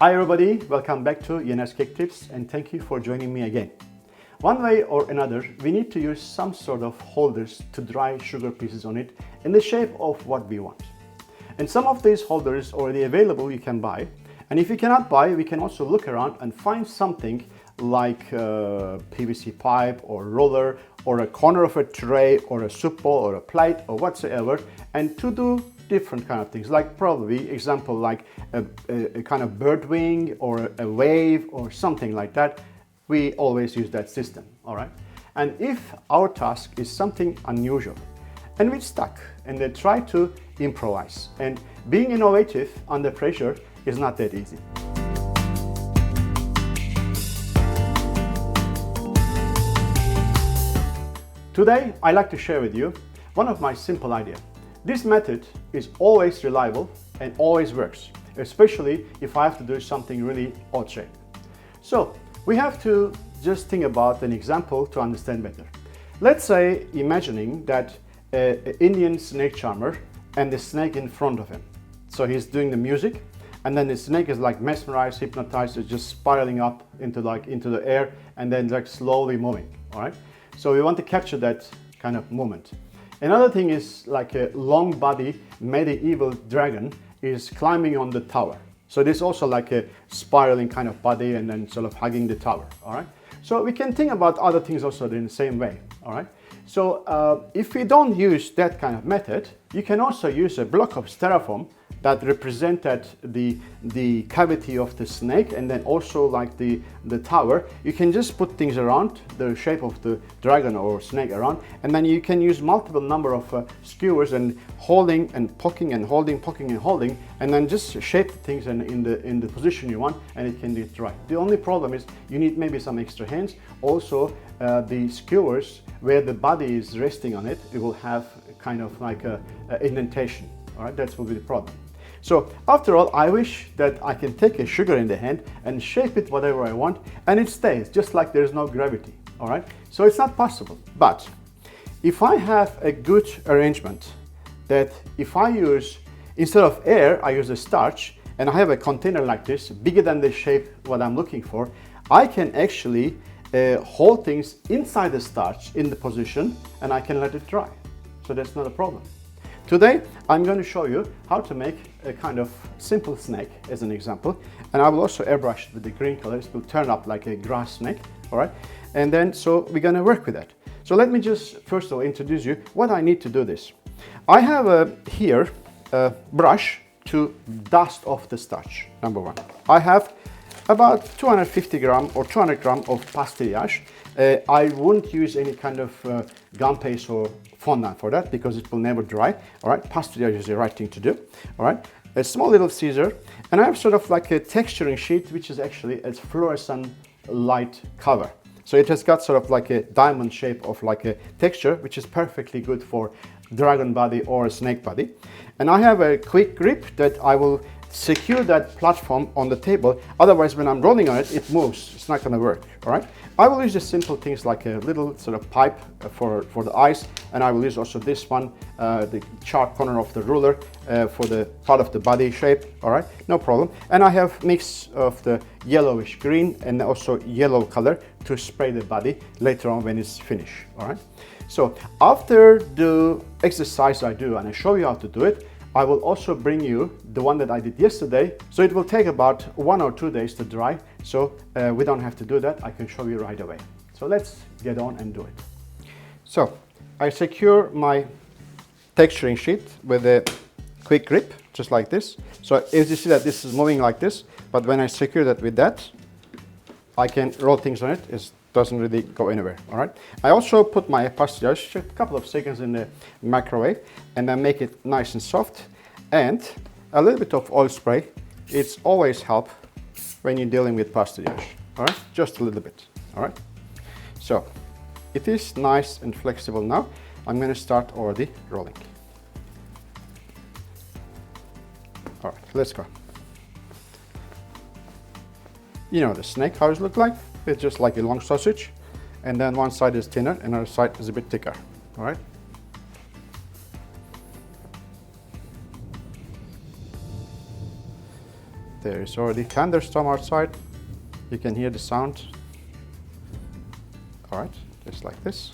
Hi everybody, welcome back to ENS Cake Tips and thank you for joining me again. One way or another, we need to use some sort of holders to dry sugar pieces on it in the shape of what we want. And some of these holders already available you can buy. And if you cannot buy, we can also look around and find something like a PVC pipe or roller or a corner of a tray or a soup bowl or a plate or whatsoever, and to do different kind of things, like probably example like a kind of bird wing or a wave or something like that. We always use that system, all right? And if our task is something unusual and we're stuck and they try to improvise, and being innovative under pressure is not that easy. Today, I'd like to share with you one of my simple ideas. This method is always reliable and always works, especially if I have to do something really odd shape. So we have to just think about an example to understand better. Let's say imagining that an Indian snake charmer and the snake in front of him. So he's doing the music, and then the snake is like mesmerized, hypnotized, it's just spiraling up into the air and then like slowly moving, all right? So we want to capture that kind of movement. Another thing is like a long body medieval dragon is climbing on the tower. So this is also like a spiraling kind of body and then sort of hugging the tower, all right? So we can think about other things also in the same way, all right? So if we don't use that kind of method, you can also use a block of styrofoam that represented the cavity of the snake and then also like the tower. You can just put things around the shape of the dragon or snake around, and then you can use multiple number of skewers and holding and poking and holding, poking and holding, and then just shape things in the position you want, and it can be dry. The only problem is you need maybe some extra hands. Also the skewers where the body is resting on it, it will have kind of like a indentation. All right, that will be the problem. So after all, I wish that I can take a sugar in the hand and shape it whatever I want, and it stays just like there's no gravity, all right? So it's not possible. But if I have a good arrangement that if I use, instead of air, I use a starch, and I have a container like this, bigger than the shape what I'm looking for, I can actually hold things inside the starch in the position, and I can let it dry. So that's not a problem. Today, I'm going to show you how to make a kind of simple snake as an example. And I will also airbrush it with the green color. It will turn up like a grass snake, all right? And then, so we're going to work with that. So let me just first of all introduce you what I need to do this. I have here a brush to dust off the starch, number one. I have about 250 gram or 200 gram of pastillage. I won't use any kind of gum paste or fondant for that because it will never dry. All right, pastillage is the right thing to do. All right, a small little scissor, and I have sort of like a texturing sheet, which is actually a fluorescent light cover. So it has got sort of like a diamond shape of like a texture, which is perfectly good for dragon body or a snake body. And I have a quick grip that I will secure that platform on the table. Otherwise, when I'm rolling on it, it moves. It's not going to work. All right. I will use just simple things like a little sort of pipe for the eyes, and I will use also this one, the sharp corner of the ruler for the part of the body shape. All right, no problem. And I have mix of the yellowish green and also yellow color to spray the body later on when it's finished. All right. So after the exercise I do, and I show you how to do it, I will also bring you the one that I did yesterday. So it will take about 1 or 2 days to dry. So we don't have to do that. I can show you right away. So let's get on and do it. So I secure my texturing sheet with a quick grip, just like this. So as you see that this is moving like this, but when I secure that with that, I can roll things on it. It doesn't really go anywhere, all right? I also put my pastillage a couple of seconds in the microwave and then make it nice and soft. And a little bit of oil spray, it's always help when you're dealing with pastillage, all right? Just a little bit, all right? So it is nice and flexible now. I'm gonna start already rolling. All right, let's go. You know the snake, how it looks like? It's just like a long sausage, and then one side is thinner, and another side is a bit thicker, all right? There is already thunderstorm outside. You can hear the sound. All right, just like this.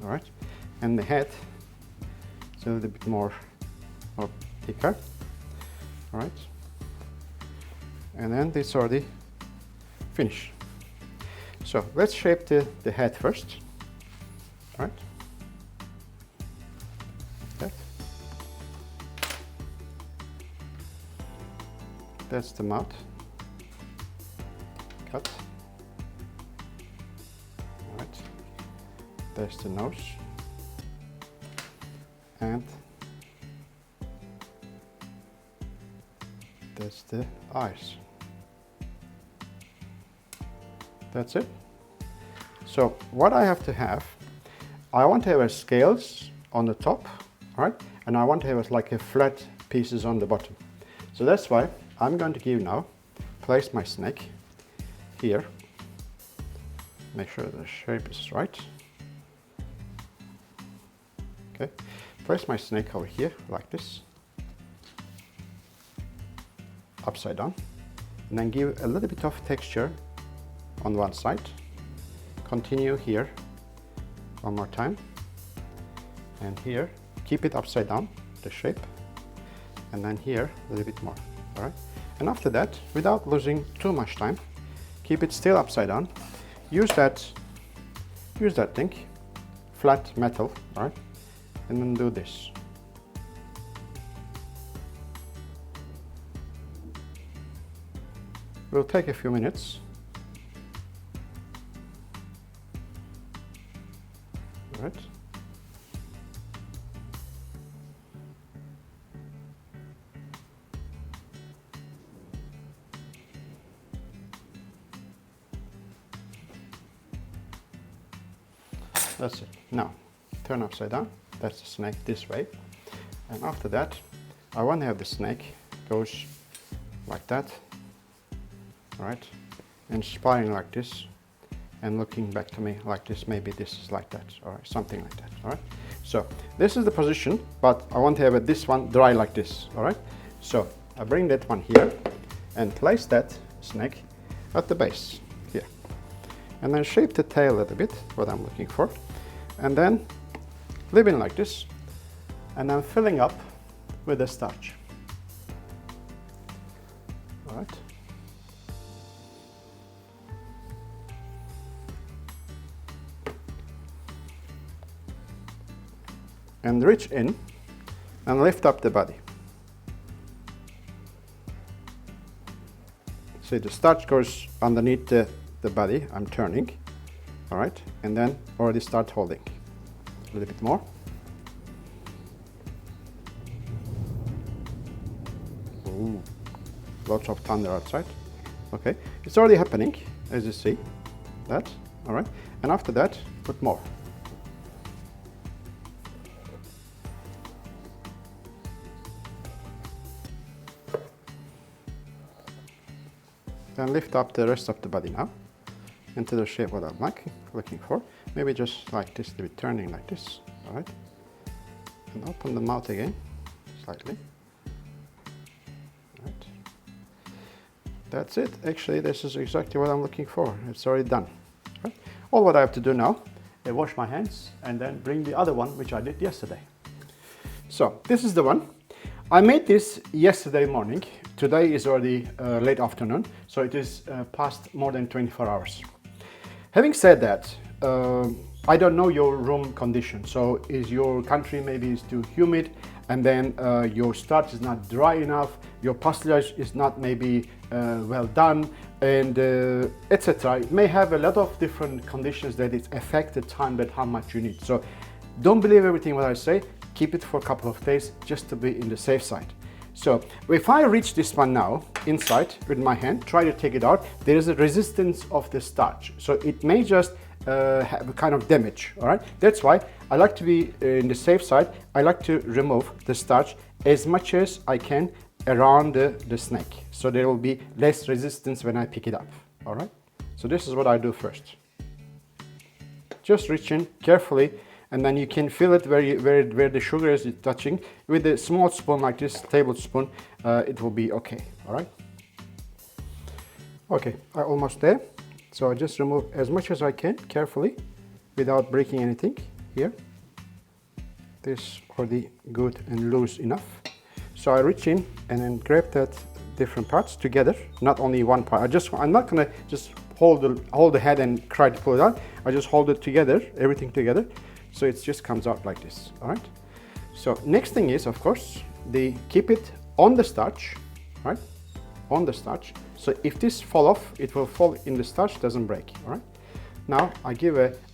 All right, and the head is a little bit more thicker. All right, and then it's already finished. So let's shape the head first. All right, like that. That's the mouth. Cut. All right, there's the nose, and that's the eyes. That's it. So what I have to have, I want to have a scales on the top, all right, and I want to have like a flat pieces on the bottom. So that's why I'm going to give now, place my snake here, make sure the shape is right. Okay, place my snake over here like this, upside down, and then give a little bit of texture on one side. Continue here one more time, and here keep it upside down, the shape, and then here a little bit more. All right, and after that, without losing too much time, keep it still upside down. Use that thing, flat metal, all right, and then do this. Will take a few minutes. All right. That's it. Now, turn upside down. That's the snake this way. And after that, I want to have the snake goes like that. All right, and spiraling like this, and looking back to me like this. Maybe this is like that, all right, something like that. All right, so this is the position, but I want to have this one dry like this. All right, so I bring that one here and place that snake at the base here, and then shape the tail a little bit, what I'm looking for, and then leave it like this, and I'm filling up with the starch. All right. And reach in and lift up the body. See, the starch goes underneath the body. I'm turning, all right, and then already start holding. A little bit more. Ooh, lots of thunder outside. Okay, it's already happening, as you see. That, all right, and after that, put more. Then lift up the rest of the body now into the shape what I'm looking for. Maybe just like this, to be turning like this, all right? And open the mouth again, slightly. All right. That's it. Actually, this is exactly what I'm looking for. It's already done. Right? All what I have to do now is wash my hands and then bring the other one, which I did yesterday. So this is the one. I made this yesterday morning. Today is already late afternoon, so it is past more than 24 hours. Having said that, I don't know your room condition. So is your country maybe is too humid, and then your starch is not dry enough, your pastillage is not maybe well done, and etc. It may have a lot of different conditions that it affect the time that how much you need. So don't believe everything what I say. Keep it for a couple of days just to be in the safe side. So if I reach this one now inside with my hand, try to take it out, there is a resistance of the starch. So it may just have a kind of damage, all right? That's why I like to be in the safe side. I like to remove the starch as much as I can around the snake. So there will be less resistance when I pick it up, all right? So this is what I do first. Just reach in carefully and then you can feel it where the sugar is touching. With a small spoon like this, tablespoon, it will be okay. All right. Okay, I'm almost there. So I just remove as much as I can carefully, without breaking anything here. This already good and loose enough. So I reach in and then grab that different parts together, not only one part. I'm not gonna just hold the head and try to pull it out. I just hold it together, everything together, so it just comes out like this. All right. So next thing is, of course, keep it on the starch, right? On the starch. So if this fall off, it will fall in the starch, doesn't break. All right. Now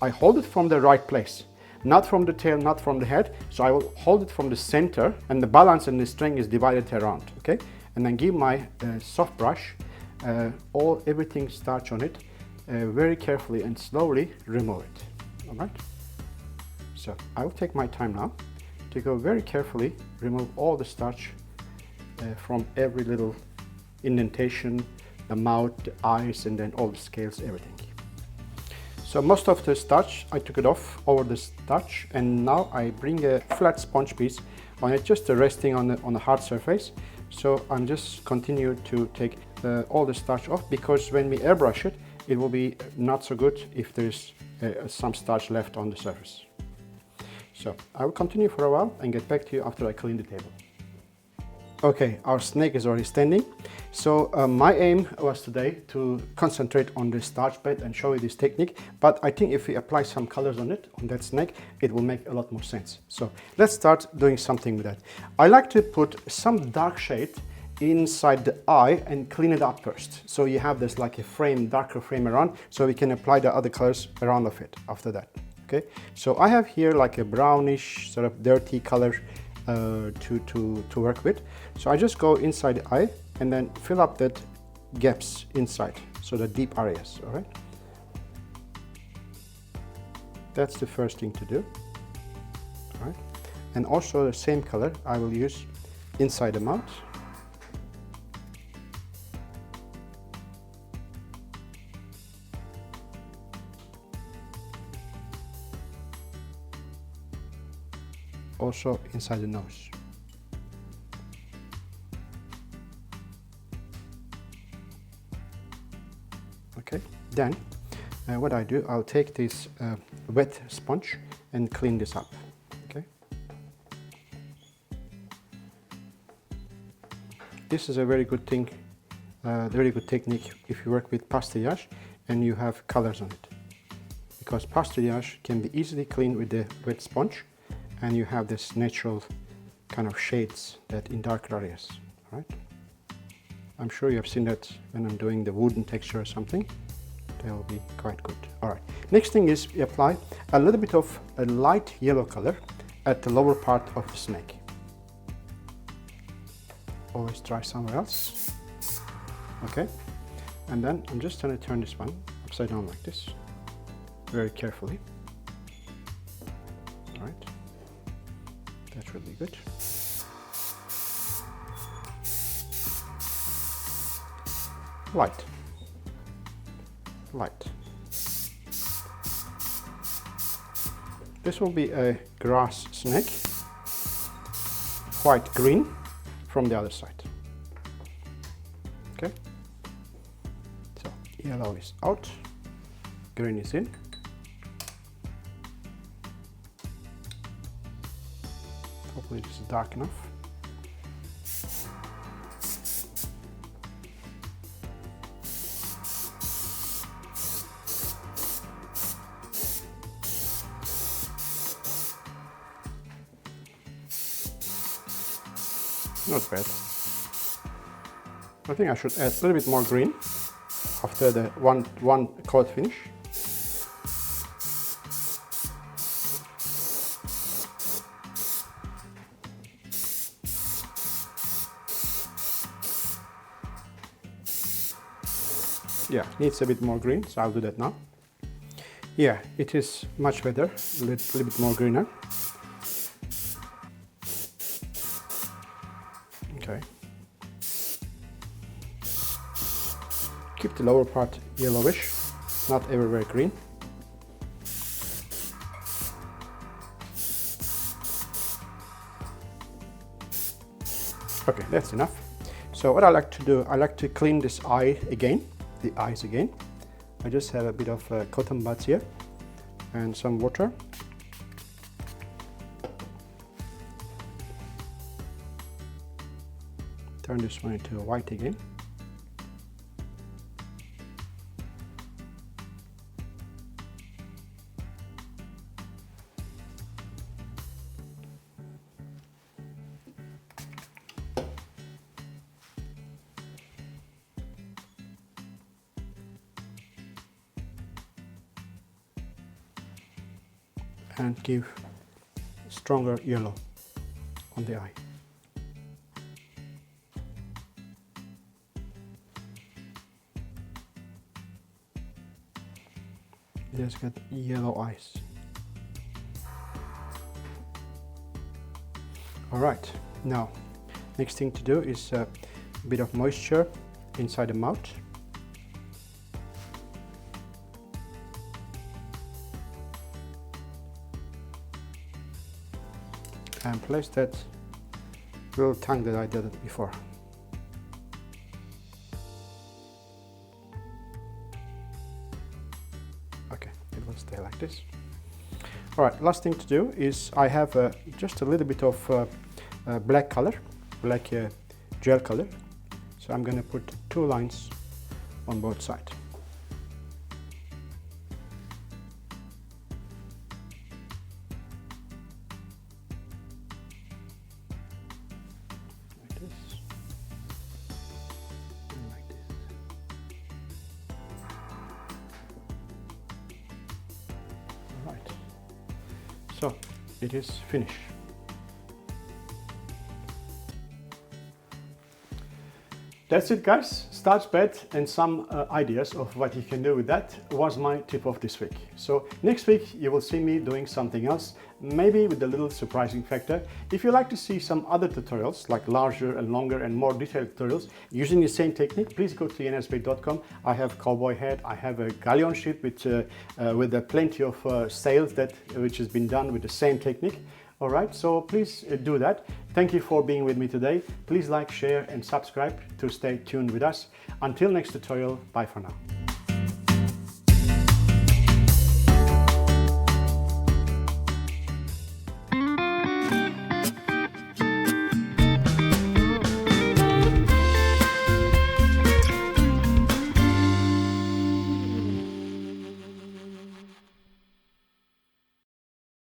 I hold it from the right place. Not from the tail, not from the head. So I will hold it from the center, and the balance and the strength is divided around, okay? And then give my soft brush, everything starch on it, very carefully and slowly remove it, all right? So I will take my time now to go very carefully, remove all the starch from every little indentation, the mouth, the eyes, and then all the scales, everything. So most of the starch, I took it off over the starch, and now I bring a flat sponge piece on it, just resting on the hard surface. So I'm just continue to take all the starch off, because when we airbrush it, it will be not so good if there's some starch left on the surface. So I will continue for a while and get back to you after I clean the table. Okay, our snake is already standing. So my aim was today to concentrate on the starch bed and show you this technique, but I think if we apply some colors on it, on that snake, it will make a lot more sense. So let's start doing something with that. I like to put some dark shade inside the eye and clean it up first. So you have this like a frame, darker frame around, so we can apply the other colors around of it after that. Okay, so I have here like a brownish sort of dirty color to work with. So I just go inside the eye and then fill up that gaps inside, so the deep areas, all right? That's the first thing to do, all right? And also the same color I will use inside the mouth. Also inside the nose. Okay, then what I do, I'll take this wet sponge and clean this up. Okay, this is a very good thing, very good technique if you work with pastillage and you have colors on it, because pastillage can be easily cleaned with the wet sponge, and you have this natural kind of shades that in dark areas, right? I'm sure you have seen that when I'm doing the wooden texture or something. They will be quite good. All right. Next thing is we apply a little bit of a light yellow color at the lower part of the snake. Always try somewhere else. Okay. And then I'm just going to turn this one upside down like this, very carefully. All right. That's really good. Light. Light. This will be a grass snake, quite green from the other side. Okay. So yellow is out, green is in. Hopefully this is dark enough. Not bad. I think I should add a little bit more green after the one coat finish. Yeah, needs a bit more green, so I'll do that now. Yeah, it is much better, a little bit more greener. Okay. Keep the lower part yellowish, not everywhere green. Okay, that's enough. So what I like to do, I like to clean this eye again, the eyes again. I just have a bit of cotton buds here and some water. Turn this one into white again. And give stronger yellow on the eye. It has got yellow eyes. All right, now next thing to do is a bit of moisture inside the mouth. And place that little tongue that I did it before. Okay, it will stay like this. All right, last thing to do is I have just a little bit of black color, black gel color. So I'm going to put 2 lines on both sides. So it is finished. That's it, guys. Starch bed and some ideas of what you can do with that was my tip of this week. So next week you will see me doing something else, maybe with a little surprising factor. If you like to see some other tutorials, like larger and longer and more detailed tutorials using the same technique, please go to nsbait.com. I have cowboy hat, I have a galleon ship with plenty of sails which has been done with the same technique. All right, so please do that. Thank you for being with me today. Please like, share, and subscribe to stay tuned with us. Until next tutorial, bye for now.